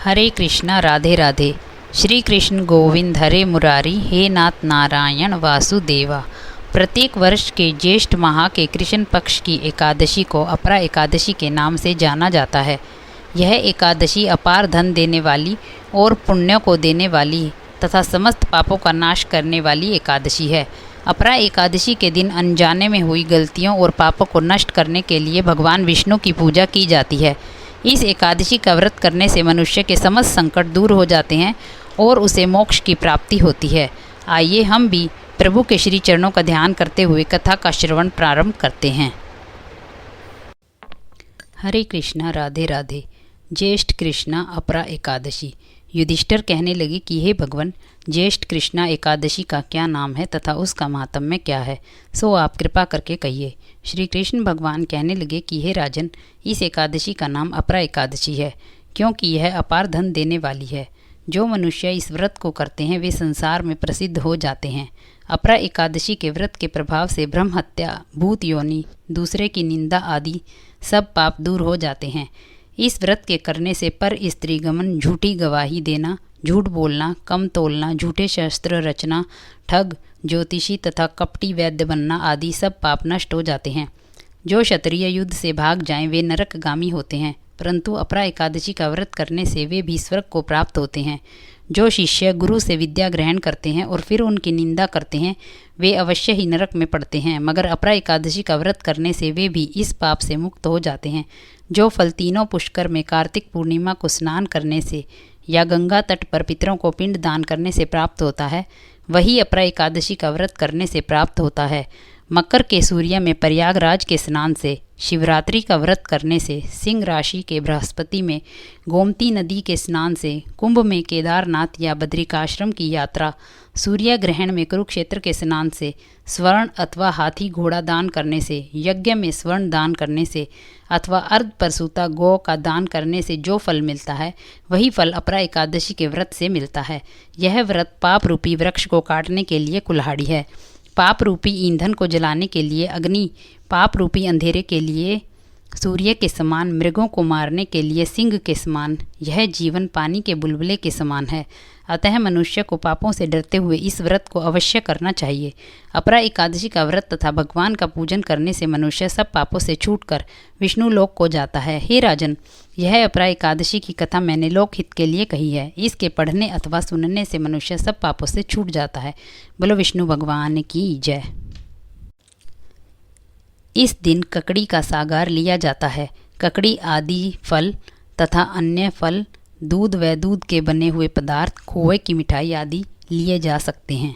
हरे कृष्णा राधे राधे। श्री कृष्ण गोविंद हरे मुरारी, हे नाथ नारायण वासुदेवा। प्रत्येक वर्ष के ज्येष्ठ माह के कृष्ण पक्ष की एकादशी को अपरा एकादशी के नाम से जाना जाता है। यह एकादशी अपार धन देने वाली और पुण्य को देने वाली तथा समस्त पापों का नाश करने वाली एकादशी है। अपरा एकादशी के दिन अनजाने में हुई गलतियों और पापों को नष्ट करने के लिए भगवान विष्णु की पूजा की जाती है। इस एकादशी का व्रत करने से मनुष्य के समस्त संकट दूर हो जाते हैं और उसे मोक्ष की प्राप्ति होती है। आइए हम भी प्रभु के श्री चरणों का ध्यान करते हुए कथा का श्रवण प्रारंभ करते हैं। हरे कृष्णा राधे राधे। ज्येष्ठ कृष्णा अपरा एकादशी। युधिष्ठिर कहने लगे कि हे भगवान, ज्येष्ठ कृष्णा एकादशी का क्या नाम है तथा उसका महात्म्य क्या है, सो आप कृपा करके कहिए। श्री कृष्ण भगवान कहने लगे कि हे राजन, इस एकादशी का नाम अपरा एकादशी है, क्योंकि यह अपार धन देने वाली है। जो मनुष्य इस व्रत को करते हैं वे संसार में प्रसिद्ध हो जाते हैं। अपरा एकादशी के व्रत के प्रभाव से ब्रह्म हत्या, भूत योनि, दूसरे की निंदा आदि सब पाप दूर हो जाते हैं। इस व्रत के करने से पर स्त्री गमन, झूठी गवाही देना, झूठ बोलना, कम तोलना, झूठे शस्त्र रचना, ठग, ज्योतिषी तथा कपटी वैद्य बनना आदि सब पाप नष्ट हो जाते हैं। जो क्षत्रिय युद्ध से भाग जाएं वे नरकगामी होते हैं, परंतु अपरा एकादशी का व्रत करने से वे भी स्वर्ग को प्राप्त होते हैं। जो शिष्य गुरु से विद्या ग्रहण करते हैं और फिर उनकी निंदा करते हैं वे अवश्य ही नरक में पड़ते हैं, मगर अपरा एकादशी का व्रत करने से वे भी इस पाप से मुक्त हो जाते हैं। जो फल तीनों पुष्कर में कार्तिक पूर्णिमा को स्नान करने से या गंगा तट पर पितरों को पिंड दान करने से प्राप्त होता है, वही अपरा एकादशी का व्रत करने से प्राप्त होता है। मकर के सूर्य में प्रयागराज के स्नान से, शिवरात्रि का व्रत करने से, सिंह राशि के बृहस्पति में गोमती नदी के स्नान से, कुंभ में केदारनाथ या बद्रिकाश्रम की यात्रा, सूर्य ग्रहण में कुरुक्षेत्र के स्नान से, स्वर्ण अथवा हाथी घोड़ा दान करने से, यज्ञ में स्वर्ण दान करने से अथवा अर्ध प्रसूता गौ का दान करने से जो फल मिलता है वही फल अपरा एकादशी के व्रत से मिलता है। यह व्रत पाप रूपी वृक्ष को काटने के लिए कुल्हाड़ी है, पाप रूपी ईंधन को जलाने के लिए अग्नि, पाप रूपी अंधेरे के लिए सूर्य के समान, मृगों को मारने के लिए सिंह के समान, यह जीवन पानी के बुलबुले के समान है। अतः मनुष्य को पापों से डरते हुए इस व्रत को अवश्य करना चाहिए। अपरा एकादशी का व्रत तथा भगवान का पूजन करने से मनुष्य सब पापों से छूटकर विष्णु लोक को जाता है। हे राजन, यह अपरा एकादशी की कथा मैंने लोकहित के लिए कही है। इसके पढ़ने अथवा सुनने से मनुष्य सब पापों से छूट जाता है। बोलो विष्णु भगवान की जय। इस दिन ककड़ी का सागार लिया जाता है। ककड़ी आदि फल तथा अन्य फल, दूध व दूध के बने हुए पदार्थ, खोए की मिठाई आदि लिए जा सकते हैं।